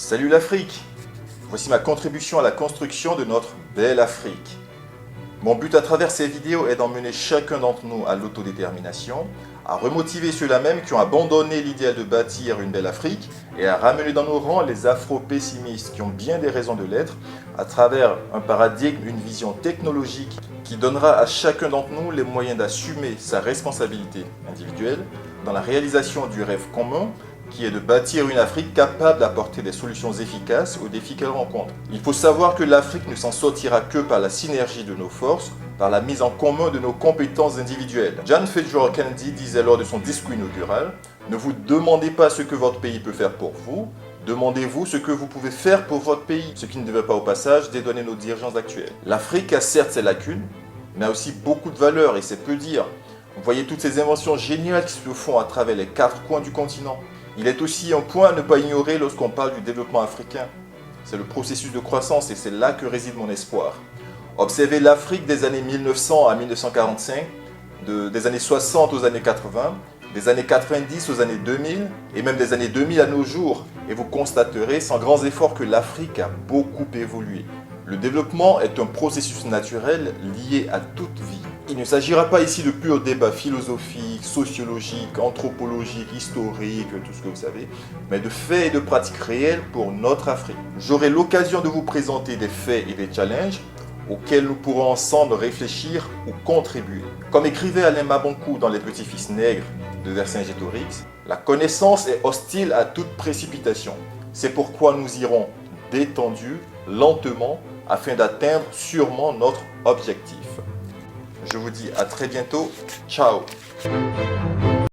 Salut l'Afrique! Voici ma contribution à la construction de notre belle Afrique. Mon but à travers ces vidéos est d'emmener chacun d'entre nous à l'autodétermination, à remotiver ceux-là même qui ont abandonné l'idéal de bâtir une belle Afrique et à ramener dans nos rangs les afro-pessimistes qui ont bien des raisons de l'être à travers un paradigme, une vision technologique qui donnera à chacun d'entre nous les moyens d'assumer sa responsabilité individuelle dans la réalisation du rêve commun qui est de bâtir une Afrique capable d'apporter des solutions efficaces aux défis qu'elle rencontre. Il faut savoir que l'Afrique ne s'en sortira que par la synergie de nos forces, par la mise en commun de nos compétences individuelles. John Fitzgerald Kennedy disait lors de son discours inaugural « Ne vous demandez pas ce que votre pays peut faire pour vous, demandez-vous ce que vous pouvez faire pour votre pays », ce qui ne devait pas au passage dédouaner nos dirigeants actuels. L'Afrique a certes ses lacunes, mais a aussi beaucoup de valeurs et c'est peu dire. Vous voyez toutes ces inventions géniales qui se font à travers les 4 coins du continent. Il est aussi un point à ne pas ignorer lorsqu'on parle du développement africain. C'est le processus de croissance et c'est là que réside mon espoir. Observez l'Afrique des années 1900 à 1945, des années 60 aux années 80, des années 90 aux années 2000 et même des années 2000 à nos jours et vous constaterez sans grands efforts que l'Afrique a beaucoup évolué. Le développement est un processus naturel lié à toute vie. Il ne s'agira pas ici de purs débats philosophiques, sociologiques, anthropologiques, historiques, tout ce que vous savez, mais de faits et de pratiques réelles pour notre Afrique. J'aurai l'occasion de vous présenter des faits et des challenges auxquels nous pourrons ensemble réfléchir ou contribuer. Comme écrivait Alain Mabounkou dans Les Petits-Fils nègres de Vercingétorix, la connaissance est hostile à toute précipitation. C'est pourquoi nous irons détendus, lentement, afin d'atteindre sûrement notre objectif. Je vous dis à très bientôt. Ciao!